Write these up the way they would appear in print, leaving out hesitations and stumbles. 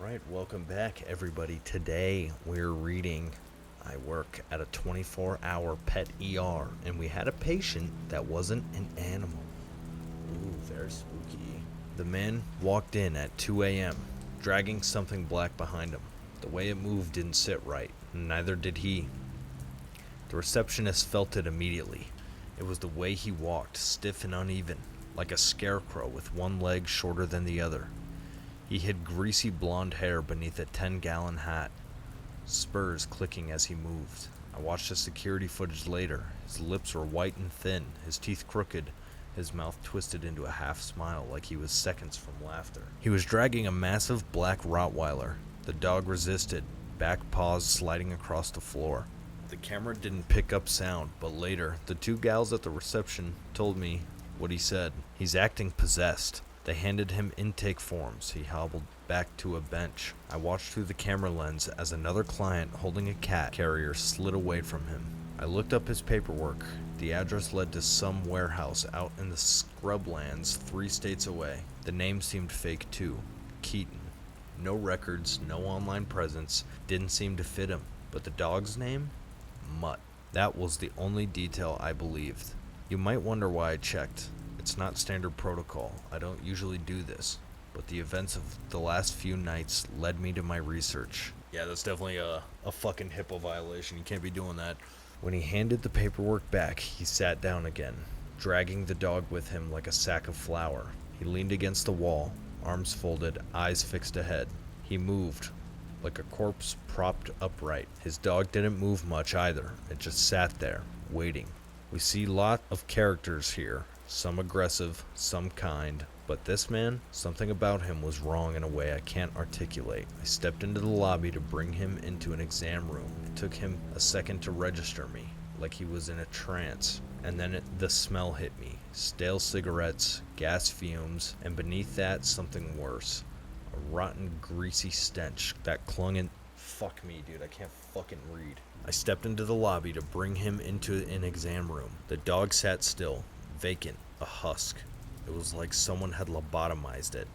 Alright, welcome back everybody. Today we're reading I work at a 24-hour pet ER, and we had a patient that wasn't an animal. Ooh, very spooky. The man walked in at 2 a.m., dragging something black behind him. The way it moved didn't sit right, and neither did he. The receptionist felt it immediately. It was the way he walked, stiff and uneven, like a scarecrow with one leg shorter than the other. He had greasy blonde hair beneath a 10-gallon hat, spurs clicking as he moved. I watched the security footage later. His lips were white and thin, his teeth crooked, his mouth twisted into a half smile like he was seconds from laughter. He was dragging a massive black Rottweiler. The dog resisted, back paws sliding across the floor. The camera didn't pick up sound, but later, the two gals at the reception told me what he said. He's acting possessed. They handed him intake forms. He hobbled back to a bench. I watched through the camera lens as another client holding a cat carrier slid away from him. I looked up his paperwork. The address led to some warehouse out in the scrublands 3 states away. The name seemed fake too. Keaton. No records, no online presence, didn't seem to fit him. But the dog's name? Mutt. That was the only detail I believed. You might wonder why I checked. It's not standard protocol. I don't usually do this, but the events of the last few nights led me to my research. Yeah, that's definitely a fucking HIPAA violation. You can't be doing that. When he handed the paperwork back, he sat down again, dragging the dog with him like a sack of flour. He leaned against the wall, arms folded, eyes fixed ahead. He moved, like a corpse propped upright. His dog didn't move much either. It just sat there, waiting. We see a lot of characters here. Some aggressive, some kind, but this man, something about him was wrong in a way I can't articulate. I stepped into the lobby to bring him into an exam room. It took him a second to register me, like he was in a trance, and then the smell hit me. Stale cigarettes, gas fumes, and beneath that, something worse. A rotten, greasy stench that clung in... Fuck me, dude, I can't fucking read. I stepped into the lobby to bring him into an exam room. The dog sat still. Vacant, a husk. It was like someone had lobotomized it.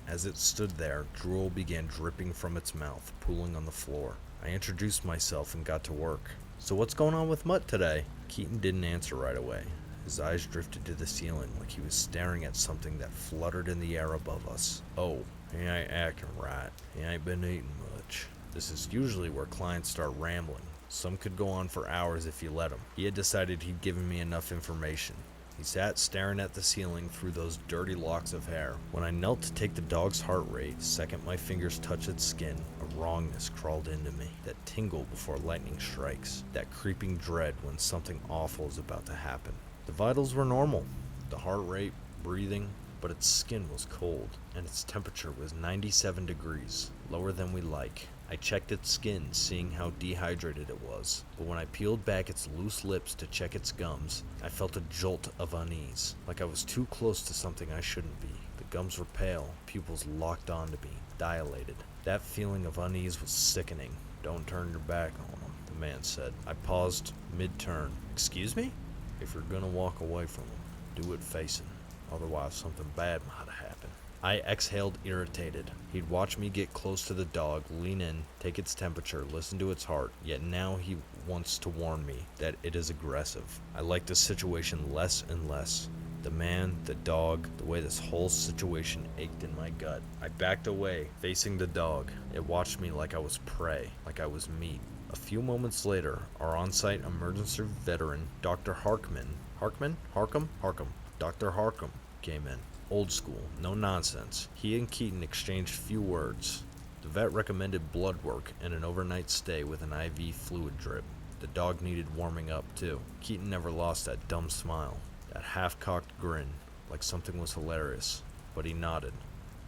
As it stood there, drool began dripping from its mouth, pooling on the floor. I introduced myself and got to work. So what's going on with Mutt today? Keaton didn't answer right away. His eyes drifted to the ceiling like he was staring at something that fluttered in the air above us. Oh, he ain't acting right. He ain't been eating much. This is usually where clients start rambling. Some could go on for hours if you let them. He had decided he'd given me enough information. He sat staring at the ceiling through those dirty locks of hair. When I knelt to take the dog's heart rate, the second my fingers touched its skin, a wrongness crawled into me. That tingle before lightning strikes. That creeping dread when something awful is about to happen. The vitals were normal. The heart rate, breathing, but its skin was cold, and its temperature was 97 degrees, lower than we like. I checked its skin, seeing how dehydrated it was, but when I peeled back its loose lips to check its gums, I felt a jolt of unease, like I was too close to something I shouldn't be. The gums were pale, pupils locked onto me, dilated. That feeling of unease was sickening. Don't turn your back on him, the man said. I paused mid-turn. Excuse me? If you're gonna walk away from him, do it facing. Otherwise, something bad might happen. I exhaled, irritated. He'd watched me get close to the dog, lean in, take its temperature, listen to its heart, yet now he wants to warn me that it is aggressive. I like this situation less and less. The man, the dog, the way this whole situation ached in my gut. I backed away, facing the dog. It watched me like I was prey, like I was meat. A few moments later, our on-site emergency veteran, Dr. Harkman, Dr. Harkham came in. Old school, no nonsense. He and Keaton exchanged few words. The vet recommended blood work and an overnight stay with an IV fluid drip. The dog needed warming up too. Keaton never lost that dumb smile, that half-cocked grin, like something was hilarious. But he nodded,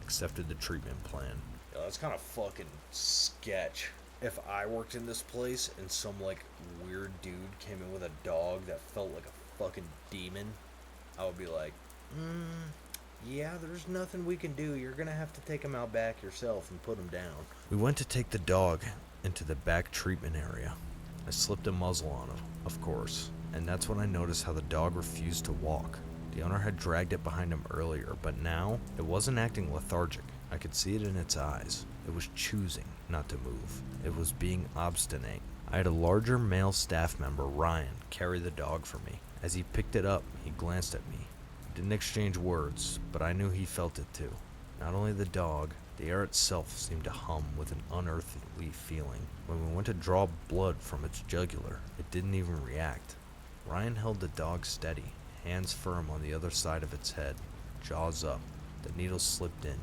accepted the treatment plan. Yo, that's kind of fucking sketch. If I worked in this place and some weird dude came in with a dog that felt like a fucking demon, I would be like, yeah, there's nothing we can do. You're gonna have to take him out back yourself and put him down. We went to take the dog into the back treatment area. I slipped a muzzle on him, of course, and that's when I noticed how the dog refused to walk. The owner had dragged it behind him earlier, but now it wasn't acting lethargic. I could see it in its eyes. It was choosing not to move. It was being obstinate. I had a larger male staff member, Ryan, carry the dog for me. As he picked it up, he glanced at me. We didn't exchange words, but I knew he felt it too. Not only the dog, the air itself seemed to hum with an unearthly feeling. When we went to draw blood from its jugular, it didn't even react. Ryan held the dog steady, hands firm on the other side of its head, jaws up. The needle slipped in,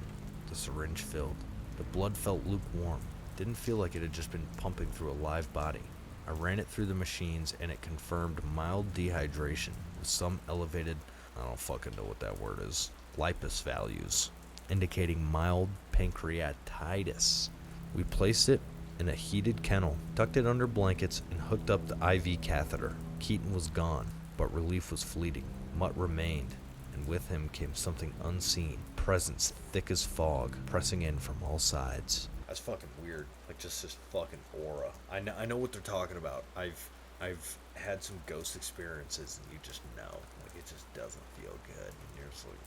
the syringe filled. The blood felt lukewarm. Didn't feel like it had just been pumping through a live body. I ran it through the machines and it confirmed mild dehydration with some elevated, I don't fucking know what that word is, lipase values, indicating mild pancreatitis. We placed it in a heated kennel, tucked it under blankets, and hooked up the IV catheter. Keaton was gone, but relief was fleeting. Mutt remained, and with him came something unseen, presence thick as fog, pressing in from all sides. That's fucking weird. Like, just this fucking aura. I know what they're talking about. I've had some ghost experiences, and you just know. Like, it just doesn't feel good. And you're just like...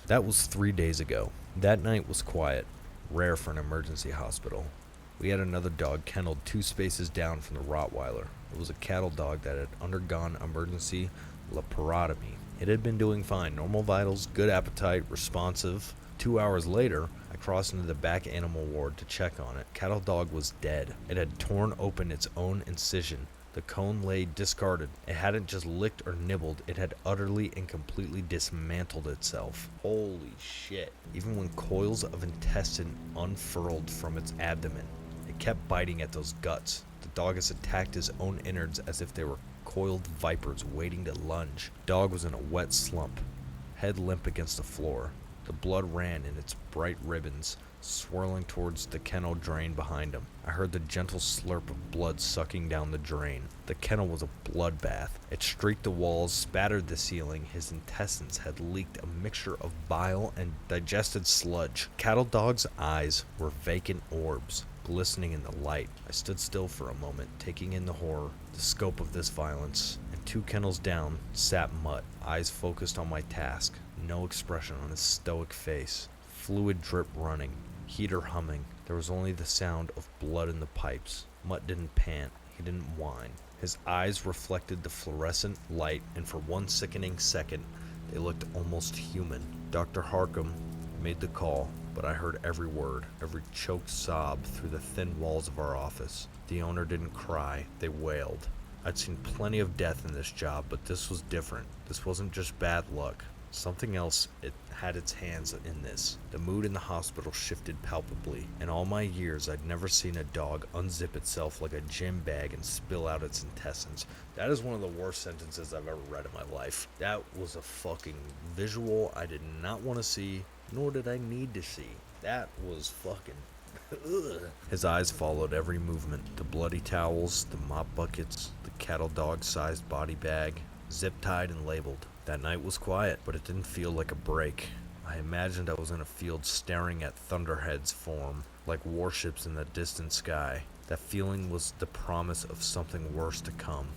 That was 3 days ago. That night was quiet, rare for an emergency hospital. We had another dog kenneled 2 spaces down from the Rottweiler. It was a cattle dog that had undergone emergency laparotomy. It had been doing fine. Normal vitals, good appetite, responsive. 2 hours later, I crossed into the back animal ward to check on it. Cattle dog was dead. It had torn open its own incision. The cone lay discarded. It hadn't just licked or nibbled, it had utterly and completely dismantled itself. Holy shit. Even when coils of intestine unfurled from its abdomen, it kept biting at those guts. The dog has attacked his own innards as if they were coiled vipers waiting to lunge. Dog was in a wet slump, head limp against the floor. The blood ran in its bright ribbons, swirling towards the kennel drain behind him. I heard the gentle slurp of blood sucking down the drain. The kennel was a bloodbath. It streaked the walls, spattered the ceiling. His intestines had leaked a mixture of bile and digested sludge. Cattle dog's eyes were vacant orbs, glistening in the light. I stood still for a moment, taking in the horror, the scope of this violence. And 2 kennels down sat Mutt, eyes focused on my task, no expression on his stoic face. Fluid drip running, heater humming. There was only the sound of blood in the pipes. Mutt didn't pant. He didn't whine. His eyes reflected the fluorescent light, and for one sickening second, they looked almost human. Dr. Harcum made the call, but I heard every word, every choked sob through the thin walls of our office. The owner didn't cry. They wailed. I'd seen plenty of death in this job, but this was different. This wasn't just bad luck. Something else, it had its hands in this. The mood in the hospital shifted palpably. In all my years, I'd never seen a dog unzip itself like a gym bag and spill out its intestines. That is one of the worst sentences I've ever read in my life. That was a fucking visual I did not want to see, nor did I need to see. That was fucking... Ugh. His eyes followed every movement. The bloody towels, the mop buckets, the cattle dog-sized body bag, zip-tied and labeled. That night was quiet, but it didn't feel like a break. I imagined I was in a field staring at thunderheads form, like warships in the distant sky. That feeling was the promise of something worse to come.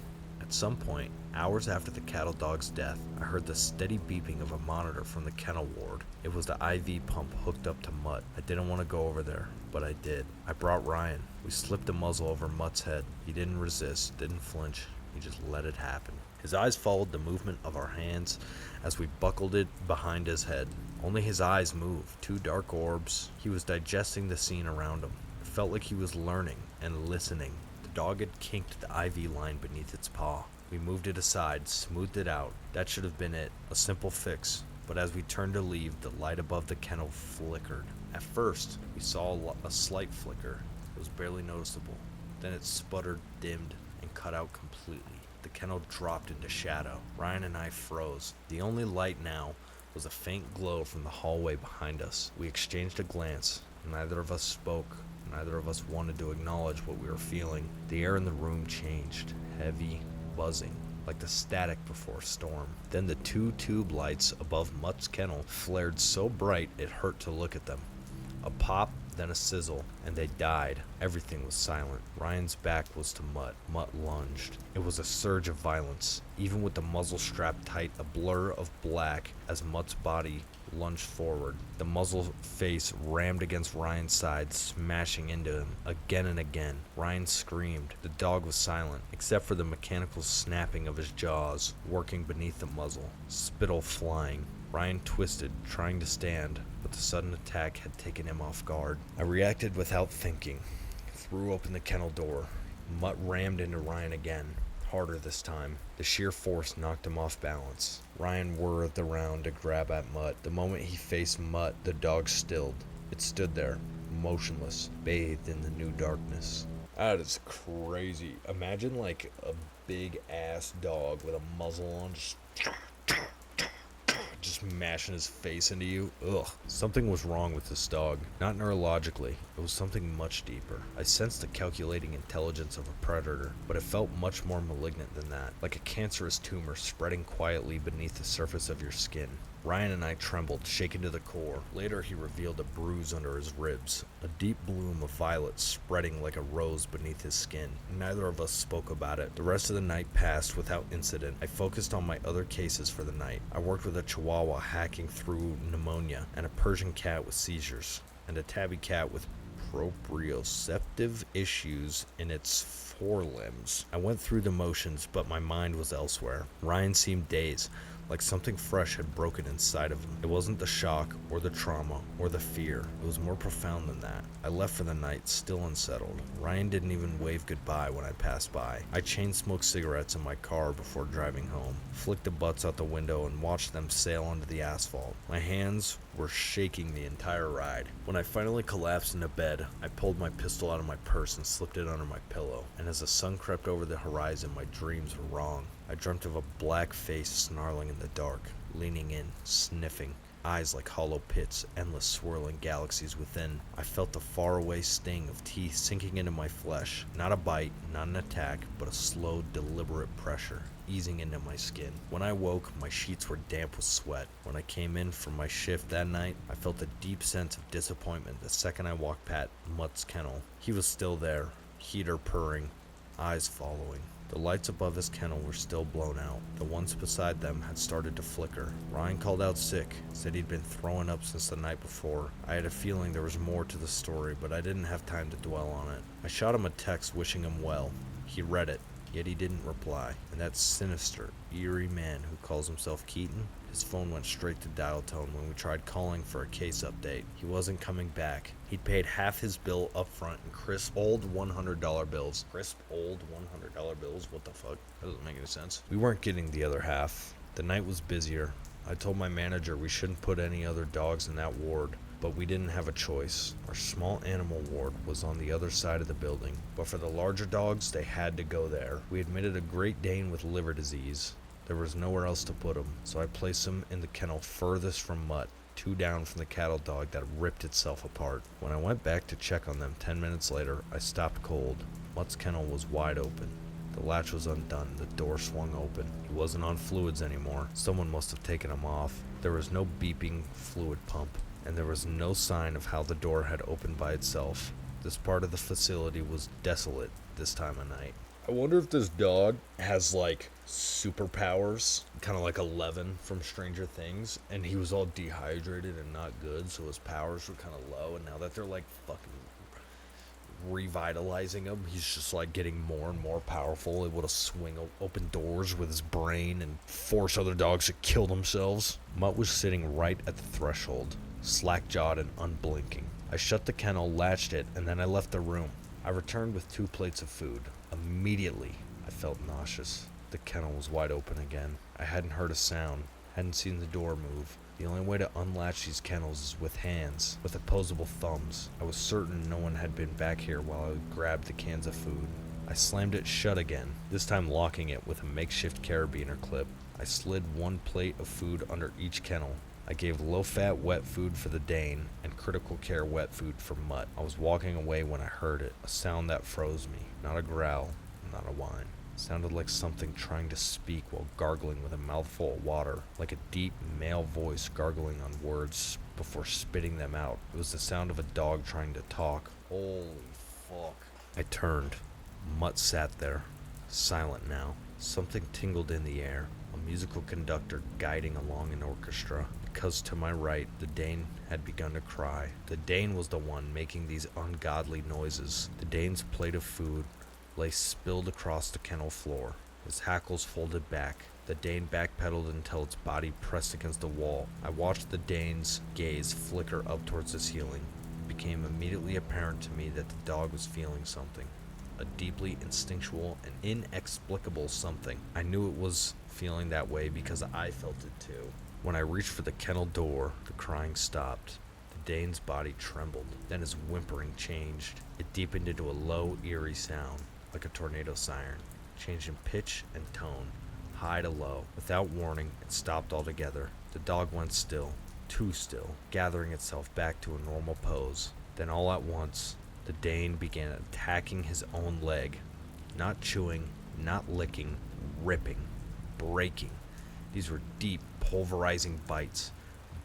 At some point, hours after the cattle dog's death, I heard the steady beeping of a monitor from the kennel ward. It was the IV pump hooked up to Mutt. I didn't want to go over there, but I did. I brought Ryan. We slipped the muzzle over Mutt's head. He didn't resist, didn't flinch. He just let it happen. His eyes followed the movement of our hands as we buckled it behind his head. Only his eyes moved, 2 dark orbs. He was digesting the scene around him. It felt like he was learning and listening. The dog had kinked the IV line beneath its paw. We moved it aside, smoothed it out. That should have been it, a simple fix. But as we turned to leave, the light above the kennel flickered. At first, we saw a slight flicker. It was barely noticeable. Then it sputtered, dimmed, and cut out completely. The kennel dropped into shadow. Ryan and I froze. The only light now was a faint glow from the hallway behind us. We exchanged a glance. Neither of us spoke. Neither of us wanted to acknowledge what we were feeling. The air in the room changed, heavy, buzzing, like the static before a storm. Then the 2 tube lights above Mutt's kennel flared so bright it hurt to look at them. A pop, then a sizzle, and they died. Everything was silent. Ryan's back was to Mutt. Mutt lunged. It was a surge of violence. Even with the muzzle strapped tight, a blur of black as Mutt's body lunged forward. The muzzle face rammed against Ryan's side, smashing into him again and again. Ryan screamed. The dog was silent, except for the mechanical snapping of his jaws, working beneath the muzzle. Spittle flying. Ryan twisted, trying to stand, but the sudden attack had taken him off guard. I reacted without thinking. Threw open the kennel door. Mutt rammed into Ryan again, harder this time. The sheer force knocked him off balance. Ryan whirled around to grab at Mutt. The moment he faced Mutt, the dog stilled. It stood there, motionless, bathed in the new darkness. That is crazy. Imagine like a big ass dog with a muzzle on, just mashing his face into you. Ugh. Something was wrong with this dog. Not neurologically. It was something much deeper. I sensed the calculating intelligence of a predator, but it felt much more malignant than that. Like a cancerous tumor spreading quietly beneath the surface of your skin. Ryan and I trembled, shaken to the core. Later, he revealed a bruise under his ribs, a deep bloom of violet spreading like a rose beneath his skin. Neither of us spoke about it. The rest of the night passed without incident. I focused on my other cases for the night. I worked with a Chihuahua hacking through pneumonia, and a Persian cat with seizures, and a tabby cat with proprioceptive issues in its forelimbs. I went through the motions, but my mind was elsewhere. Ryan seemed dazed, like something fresh had broken inside of him. It wasn't the shock, or the trauma, or the fear. It was more profound than that. I left for the night, still unsettled. Ryan didn't even wave goodbye when I passed by. I chain-smoked cigarettes in my car before driving home, flicked the butts out the window and watched them sail onto the asphalt. My hands were shaking the entire ride. When I finally collapsed into bed, I pulled my pistol out of my purse and slipped it under my pillow. And as the sun crept over the horizon, my dreams were wrong. I dreamt of a black face snarling in the dark, leaning in, sniffing, eyes like hollow pits, endless swirling galaxies within. I felt the faraway sting of teeth sinking into my flesh. Not a bite, not an attack, but a slow, deliberate pressure, easing into my skin. When I woke, my sheets were damp with sweat. When I came in from my shift that night, I felt a deep sense of disappointment the second I walked past Mutt's kennel. He was still there, heater purring, eyes following. The lights above his kennel were still blown out. The ones beside them had started to flicker. Ryan called out sick, said he'd been throwing up since the night before. I had a feeling there was more to the story, but I didn't have time to dwell on it. I shot him a text wishing him well. He read it, yet he didn't reply. And that sinister, eerie man who calls himself Keaton, his phone went straight to dial tone when we tried calling for a case update. He wasn't coming back. He'd paid half his bill up front in crisp old $100 bills. Crisp old $100 bills? What the fuck? That doesn't make any sense. We weren't getting the other half. The night was busier. I told my manager we shouldn't put any other dogs in that ward, but we didn't have a choice. Our small animal ward was on the other side of the building, but for the larger dogs, they had to go there. We admitted a Great Dane with liver disease. There was nowhere else to put him, so I placed him in the kennel furthest from Mutt, 2 down from the cattle dog that ripped itself apart. When I went back to check on them 10 minutes later, I stopped cold. Mutt's kennel was wide open. The latch was undone, the door swung open. He wasn't on fluids anymore. Someone must have taken him off. There was no beeping fluid pump, and there was no sign of how the door had opened by itself. This part of the facility was desolate this time of night. I wonder if this dog has like superpowers, kind of like Eleven from Stranger Things, and he was all dehydrated and not good, so his powers were kind of low, and now that they're like fucking revitalizing him, he's just like getting more and more powerful, able to swing open doors with his brain and force other dogs to kill themselves. Mutt was sitting right at the threshold, slack-jawed and unblinking. I shut the kennel, latched it, and then I left the room. I returned with 2 plates of food. Immediately, I felt nauseous. The kennel was wide open again. I hadn't heard a sound, hadn't seen the door move. The only way to unlatch these kennels is with hands, with opposable thumbs. I was certain no one had been back here while I grabbed the cans of food. I slammed it shut again, this time locking it with a makeshift carabiner clip. I slid 1 plate of food under each kennel. I gave low-fat wet food for the Dane and critical care wet food for Mutt. I was walking away when I heard it, a sound that froze me. Not a growl, not a whine. It sounded like something trying to speak while gargling with a mouthful of water, like a deep male voice gargling on words before spitting them out. It was the sound of a dog trying to talk. Holy fuck. I turned. Mutt sat there, silent now. Something tingled in the air, a musical conductor guiding along an orchestra. Because to my right, the Dane had begun to cry. The Dane was the one making these ungodly noises. The Dane's plate of food lay spilled across the kennel floor, his hackles folded back. The Dane backpedaled until its body pressed against the wall. I watched the Dane's gaze flicker up towards the ceiling. It became immediately apparent to me that the dog was feeling something. A deeply instinctual and inexplicable something. I knew it was feeling that way because I felt it too. When I reached for the kennel door, the crying stopped. The Dane's body trembled. Then his whimpering changed. It deepened into a low, eerie sound, like a tornado siren, changed in pitch and tone, high to low. Without warning, it stopped altogether. The dog went still, too still, gathering itself back to a normal pose. Then all at once, the Dane began attacking his own leg. Not chewing, not licking, ripping, breaking. These were deep, pulverizing bites.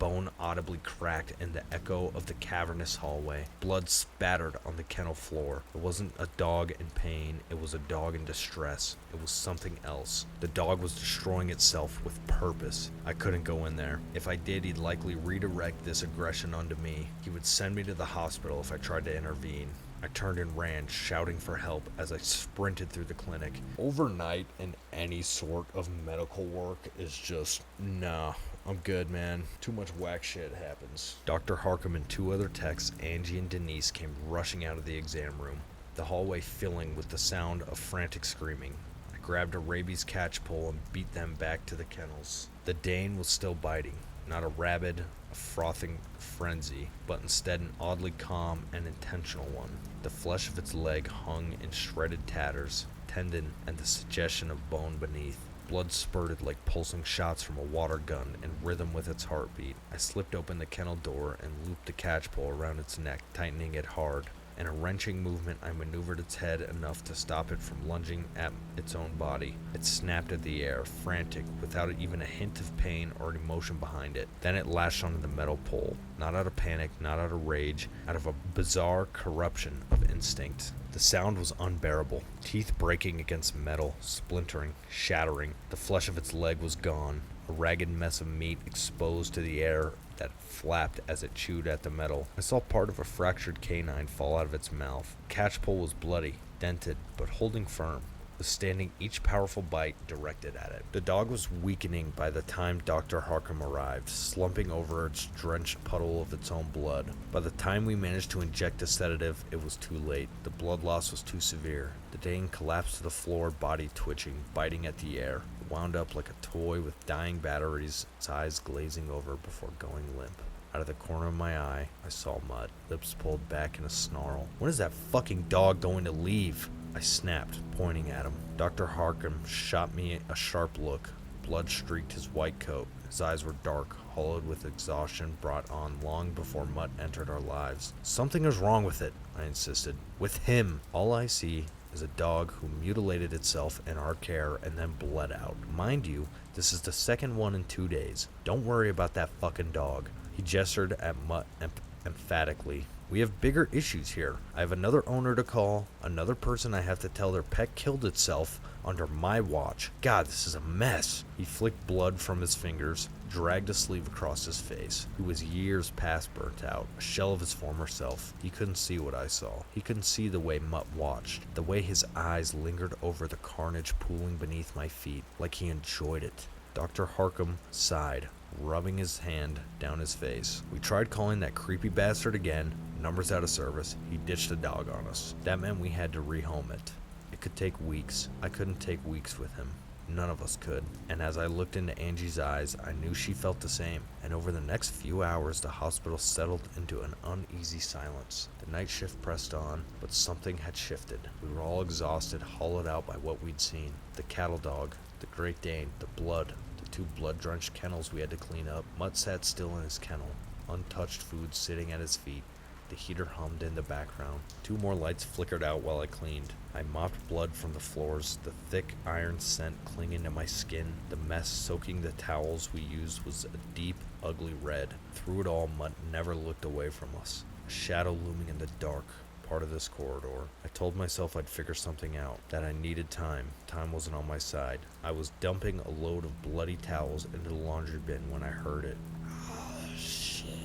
Bone audibly cracked in the echo of the cavernous hallway. Blood spattered on the kennel floor. It wasn't a dog in pain, it was a dog in distress. It was something else. The dog was destroying itself with purpose. I couldn't go in there. If I did, he'd likely redirect this aggression onto me. He would send me to the hospital if I tried to intervene. I turned and ran, shouting for help as I sprinted through the clinic. Overnight in any sort of medical work is just, nah, I'm good, man. Too much whack shit happens. Dr. Harkham and two other techs, Angie and Denise, came rushing out of the exam room, the hallway filling with the sound of frantic screaming. I grabbed a rabies catch pole and beat them back to the kennels. The Dane was still biting, not a rabid, a frothing frenzy, but instead an oddly calm and intentional one. The flesh of its leg hung in shredded tatters, tendon and the suggestion of bone beneath. Blood spurted like pulsing shots from a water gun in rhythm with its heartbeat. I slipped open the kennel door and looped the catch pole around its neck, tightening it hard. In a wrenching movement, I maneuvered its head enough to stop it from lunging at its own body. It snapped at the air, frantic, without even a hint of pain or emotion behind it. Then it lashed onto the metal pole, not out of panic, not out of rage, out of a bizarre corruption of instinct. The sound was unbearable, teeth breaking against metal, splintering, shattering. The flesh of its leg was gone, a ragged mess of meat exposed to the air that flapped as it chewed at the metal. I saw part of a fractured canine fall out of its mouth. The catch pole was bloody, dented, but holding firm, withstanding each powerful bite directed at it. The dog was weakening by the time Dr. Harkham arrived, slumping over its drenched puddle of its own blood. By the time we managed to inject a sedative, it was too late. The blood loss was too severe. The Dane collapsed to the floor, body twitching, biting at the air. It wound up like a toy with dying batteries, its eyes glazing over before going limp. Out of the corner of my eye, I saw Mutt, lips pulled back in a snarl. When is that fucking dog going to leave? I snapped, pointing at him. Dr. Harkham shot me a sharp look. Blood streaked his white coat. His eyes were dark, hollowed with exhaustion brought on long before Mutt entered our lives. Something is wrong with it, I insisted. With him. All I see is a dog who mutilated itself in our care and then bled out. Mind you, this is the second one in 2 days. Don't worry about that fucking dog. He gestured at Mutt emphatically. We have bigger issues here. I have another owner to call, another person I have to tell their pet killed itself under my watch. God, this is a mess. He flicked blood from his fingers, dragged a sleeve across his face. He was years past burnt out, a shell of his former self. He couldn't see what I saw. He couldn't see the way Mutt watched, the way his eyes lingered over the carnage pooling beneath my feet, like he enjoyed it. Dr. Harkham sighed, rubbing his hand down his face. We tried calling that creepy bastard again. Numbers out of service. He ditched the dog on us. That meant we had to rehome it. It could take weeks. I couldn't take weeks with him. None of us could. And as I looked into Angie's eyes, I knew she felt the same. And over the next few hours, the hospital settled into an uneasy silence. The night shift pressed on, but something had shifted. We were all exhausted, hollowed out by what we'd seen. The cattle dog, the Great Dane, the blood, the 2 blood-drenched kennels we had to clean up. Mutt sat still in his kennel, untouched food sitting at his feet. The heater hummed in the background. 2 more lights flickered out while I cleaned. I mopped blood from the floors, the thick iron scent clinging to my skin. The mess soaking the towels we used was a deep, ugly red. Through it all, Mutt never looked away from us. A shadow looming in the dark part of this corridor. I told myself I'd figure something out, that I needed time. Time wasn't on my side. I was dumping a load of bloody towels into the laundry bin when I heard it. Oh, shit.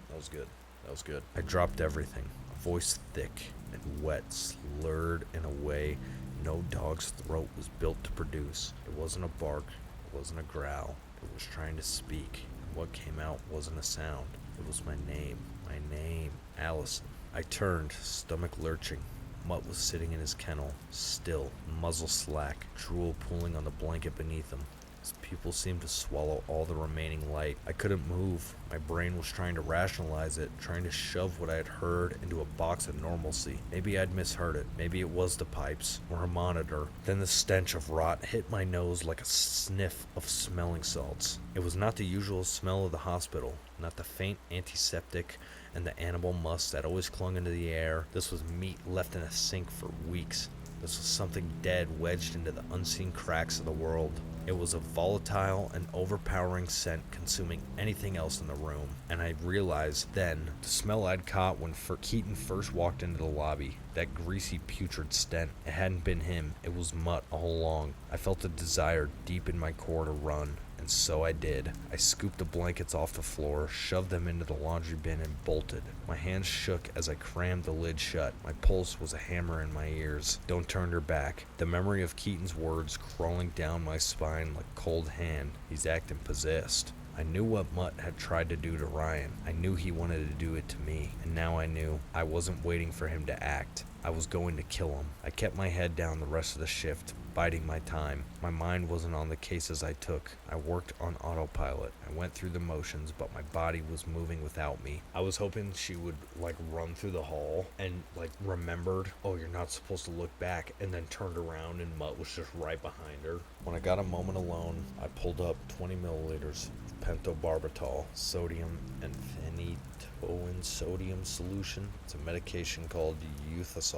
That was good. I dropped everything. A voice thick and wet slurred in a way no dog's throat was built to produce. It wasn't a bark. It wasn't a growl. It was trying to speak. And what came out wasn't a sound. It was my name. My name. Allison. I turned, stomach lurching. Mutt was sitting in his kennel, still, muzzle slack, drool pooling on the blanket beneath him. His pupils seemed to swallow all the remaining light. I couldn't move. My brain was trying to rationalize it, trying to shove what I had heard into a box of normalcy. Maybe I'd misheard it. Maybe it was the pipes, or a monitor. Then the stench of rot hit my nose like a sniff of smelling salts. It was not the usual smell of the hospital, not the faint antiseptic and the animal musk that always clung into the air. This was meat left in a sink for weeks. This was something dead wedged into the unseen cracks of the world. It was a volatile and overpowering scent consuming anything else in the room, and I realized then the smell I'd caught when Keaton first walked into the lobby, that greasy putrid stench. It hadn't been him, it was Mutt all along. I felt a desire deep in my core to run, and so I did. I scooped the blankets off the floor, shoved them into the laundry bin, and bolted. My hands shook as I crammed the lid shut. My pulse was a hammer in my ears. Don't turn your back. The memory of Keaton's words crawling down my spine like a cold hand. He's acting possessed. I knew what Mutt had tried to do to Ryan. I knew he wanted to do it to me. And now I knew I wasn't waiting for him to act. I was going to kill him. I kept my head down the rest of the shift, biding my time. My mind wasn't on the cases I took. I worked on autopilot. I went through the motions, but my body was moving without me. I was hoping she would run through the hall and remembered, oh, you're not supposed to look back, and then turned around and Mutt was just right behind her. When I got a moment alone, I pulled up 20 milliliters of pentobarbital, sodium and phenytoin sodium solution. It's a medication called Euthasol.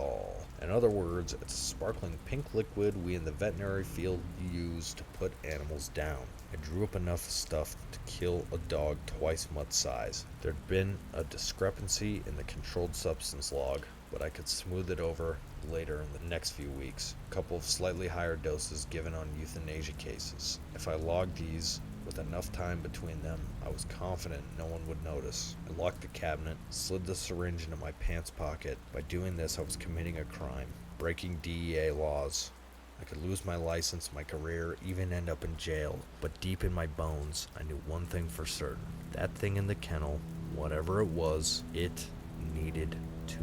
In other words, it's a sparkling pink liquid we in the veterinary field use to put animals down. I drew up enough stuff to kill a dog twice Mutt's size. There'd been a discrepancy in the controlled substance log, but I could smooth it over later in the next few weeks. A couple of slightly higher doses given on euthanasia cases. If I logged these with enough time between them, I was confident no one would notice. I locked the cabinet, slid the syringe into my pants pocket. By doing this, I was committing a crime, breaking DEA laws. I could lose my license, my career, even end up in jail. But deep in my bones, I knew one thing for certain. That thing in the kennel, whatever it was, it needed to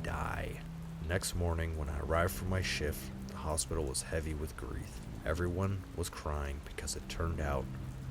die. Next morning, when I arrived for my shift, the hospital was heavy with grief. Everyone was crying because it turned out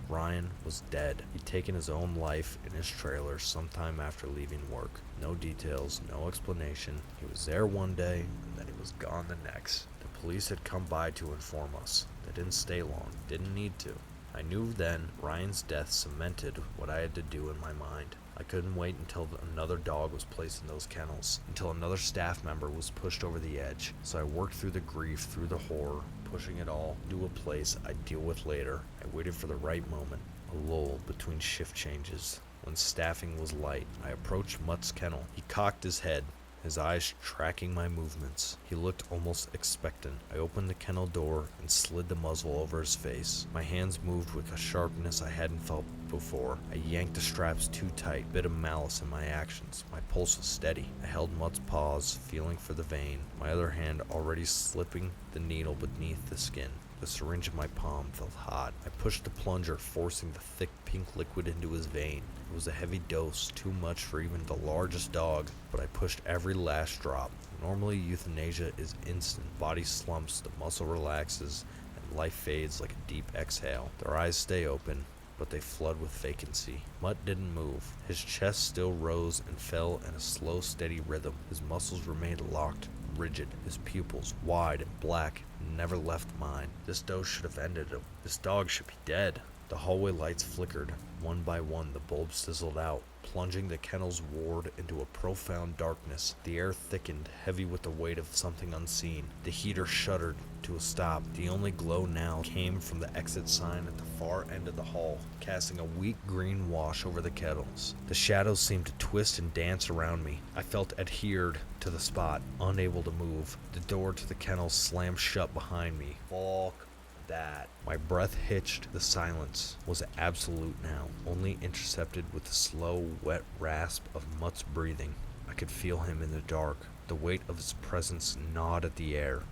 Ryan was dead. He'd taken his own life in his trailer sometime after leaving work. No details, no explanation. He was there one day, and then he was gone the next. The police had come by to inform us. They didn't stay long, didn't need to. I knew then Ryan's death cemented what I had to do in my mind. I couldn't wait until another dog was placed in those kennels, until another staff member was pushed over the edge. So I worked through the grief, through the horror, pushing it all to a place I'd deal with later. I waited for the right moment, a lull between shift changes. When staffing was light, I approached Mutt's kennel. He cocked his head, his eyes tracking my movements. He looked almost expectant. I opened the kennel door and slid the muzzle over his face. My hands moved with a sharpness I hadn't felt before. I yanked the straps too tight, bit of malice in my actions. My pulse was steady. I held Mutt's paws, feeling for the vein, my other hand already slipping the needle beneath the skin. The syringe in my palm felt hot. I pushed the plunger, forcing the thick pink liquid into his vein. It was a heavy dose, too much for even the largest dog, but I pushed every last drop. Normally, euthanasia is instant. Body slumps, the muscle relaxes, and life fades like a deep exhale. Their eyes stay open, but they flood with vacancy. Mutt didn't move. His chest still rose and fell in a slow, steady rhythm. His muscles remained locked, rigid. His pupils, wide and black, never left mine. This dose should have ended him. This dog should be dead. The hallway lights flickered. One by one, the bulbs sizzled out. plunging the kennel's ward into a profound darkness. The air thickened, heavy with the weight of something unseen. The heater shuddered to a stop. The only glow now came from the exit sign at the far end of the hall, casting a weak green wash over the kettles. The shadows seemed to twist and dance around me. I felt adhered to the spot, unable to move. The door to the kennel slammed shut behind me. Fuck that. My breath hitched. The silence was absolute now, only intercepted with the slow, wet rasp of Mutt's breathing. I could feel him in the dark. The weight of his presence gnawed at the air.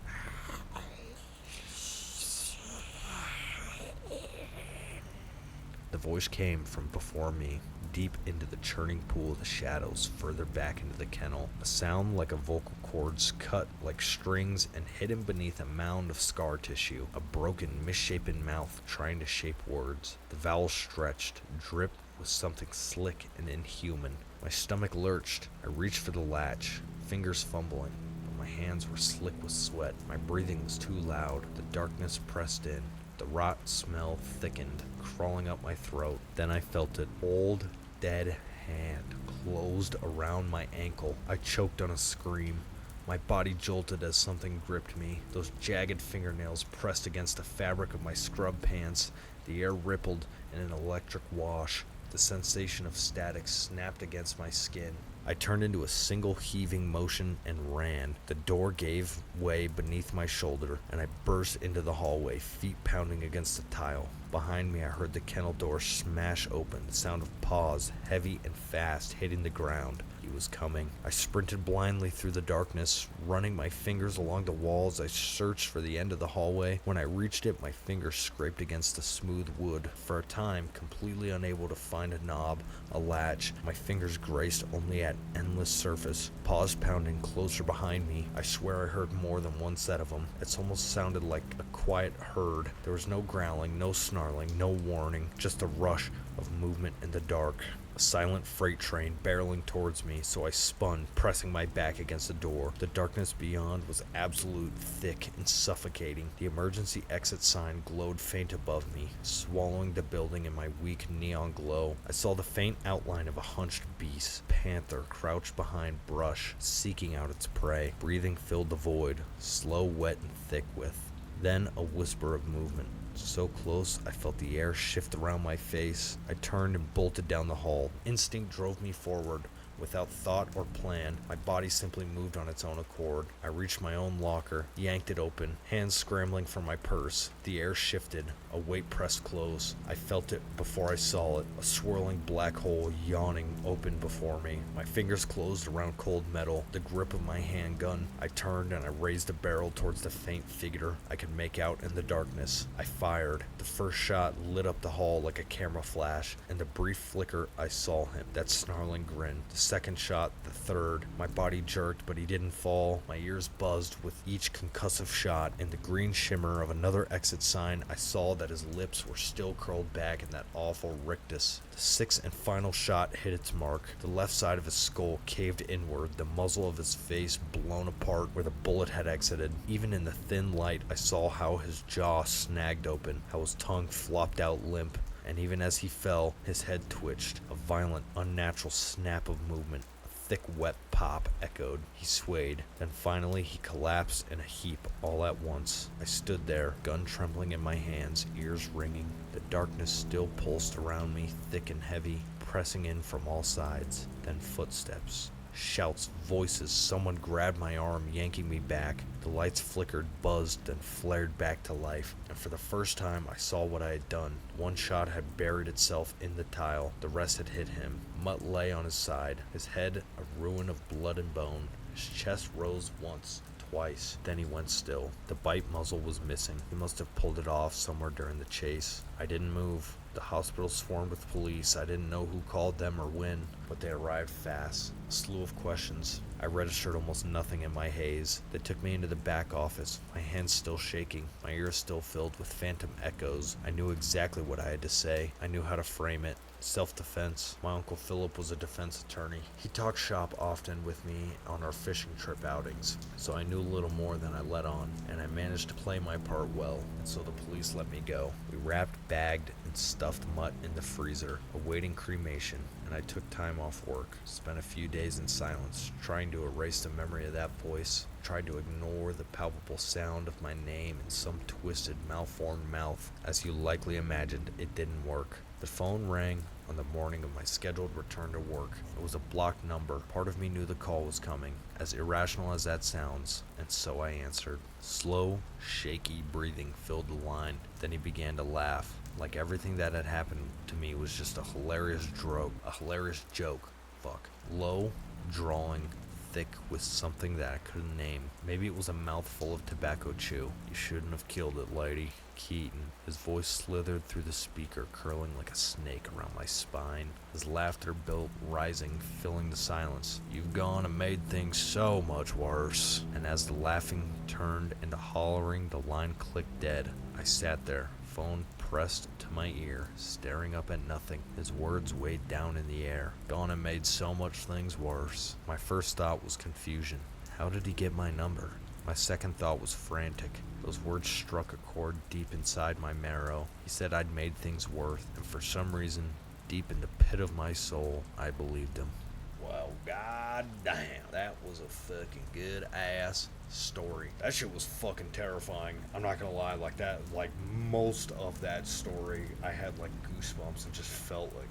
The voice came from before me, deep into the churning pool of the shadows, further back into the kennel. A sound like a vocal cords cut like strings and hidden beneath a mound of scar tissue. A broken, misshapen mouth trying to shape words. The vowels stretched, dripped with something slick and inhuman. My stomach lurched. I reached for the latch, fingers fumbling. But my hands were slick with sweat. My breathing was too loud. The darkness pressed in. The rot smell thickened, crawling up my throat. Then I felt an old, dead hand closed around my ankle. I choked on a scream. My body jolted as something gripped me. Those jagged fingernails pressed against the fabric of my scrub pants. The air rippled in an electric wash. The sensation of static snapped against my skin. I turned into a single heaving motion and ran. The door gave way beneath my shoulder, and I burst into the hallway, feet pounding against the tile. Behind me, I heard the kennel door smash open, the sound of paws, heavy and fast, hitting the ground. He was coming. I sprinted blindly through the darkness, running my fingers along the walls. I searched for the end of the hallway. When I reached it, my fingers scraped against the smooth wood. For a time, completely unable to find a knob, a latch, my fingers graced only at endless surface. Paws pounding closer behind me. I swear I heard more than one set of them. It almost sounded like a quiet herd. There was no growling, no snarling, no warning, just a rush of movement in the dark. A silent freight train barreling towards me, so I spun, pressing my back against the door. The darkness beyond was absolute, thick, and suffocating. The emergency exit sign glowed faint above me, swallowing the building in my weak neon glow. I saw the faint outline of a hunched beast, panther, crouched behind brush, seeking out its prey. Breathing filled the void, slow, wet, and thick with. Then a whisper of movement. So close, I felt the air shift around my face. I turned and bolted down the hall. Instinct drove me forward. Without thought or plan, my body simply moved on its own accord. I reached my own locker, yanked it open, hands scrambling for my purse. The air shifted, a weight pressed close. I felt it before I saw it, a swirling black hole yawning open before me. My fingers closed around cold metal, the grip of my handgun. I turned and I raised the barrel towards the faint figure I could make out in the darkness. I fired. The first shot lit up the hall like a camera flash. In the brief flicker, I saw him, that snarling grin. The second shot, the third. My body jerked, but he didn't fall. My ears buzzed with each concussive shot. In the green shimmer of another exit sign, I saw that his lips were still curled back in that awful rictus. The sixth and final shot hit its mark. The left side of his skull caved inward, the muzzle of his face blown apart where the bullet had exited. Even in the thin light, I saw how his jaw snagged open, how his tongue flopped out limp. And even as he fell, his head twitched. A violent, unnatural snap of movement. A thick, wet pop echoed. He swayed. Then finally, he collapsed in a heap all at once. I stood there, gun trembling in my hands, ears ringing. The darkness still pulsed around me, thick and heavy, pressing in from all sides. Then footsteps. Shouts, voices, someone grabbed my arm, yanking me back. The lights flickered, buzzed, then flared back to life. And for the first time, I saw what I had done. One shot had buried itself in the tile. The rest had hit him. Mutt lay on his side, his head a ruin of blood and bone. His chest rose once, twice, then he went still. The bite muzzle was missing. He must have pulled it off somewhere during the chase. I didn't move. The hospital swarmed with police. I didn't know who called them or when, but they arrived fast. A slew of questions. I registered almost nothing in my haze. They took me into the back office, my hands still shaking, my ears still filled with phantom echoes. I knew exactly what I had to say. I knew how to frame it. Self-defense. My Uncle Philip was a defense attorney. He talked shop often with me on our fishing trip outings, so I knew a little more than I let on, and I managed to play my part well, and so the police let me go. We wrapped, bagged, and stuffed Mutt in the freezer, awaiting cremation, and I took time off work. Spent a few days in silence, trying to erase the memory of that voice. Tried to ignore the palpable sound of my name in some twisted, malformed mouth. As you likely imagined, it didn't work. The phone rang on the morning of my scheduled return to work. It was a blocked number. Part of me knew the call was coming, as irrational as that sounds, and so I answered. Slow, shaky breathing filled the line. Then he began to laugh, like everything that had happened to me was just a hilarious joke. Low, drawling, thick with something that I couldn't name. Maybe it was a mouthful of tobacco chew. You shouldn't have killed it, lady. Keaton. His voice slithered through the speaker, curling like a snake around my spine. His laughter built, rising, filling the silence. You've gone and made things so much worse. And as the laughing turned into hollering, the line clicked dead. I sat there, phone pressed to my ear, staring up at nothing. His words weighed down in the air. Gone and made so much things worse. My first thought was confusion. How did he get my number? My second thought was frantic. Those words struck a chord deep inside my marrow. He said I'd made things worse, and for some reason, deep in the pit of my soul, I believed him. Well, god damn, that was a fucking good ass story. That shit was fucking terrifying. I'm not gonna lie, like that, like most of that story, I had like goosebumps and just felt like,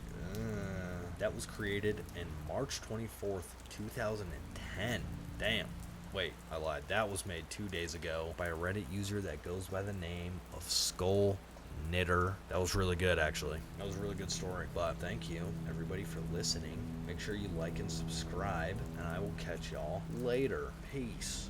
That was created in March 24th, 2010. Damn. Wait, I lied. That was made 2 days ago by a Reddit user that goes by the name of Skull Knitter. That was really good, actually. That was a really good story. But thank you, everybody, for listening. Make sure you like and subscribe, and I will catch y'all later. Peace.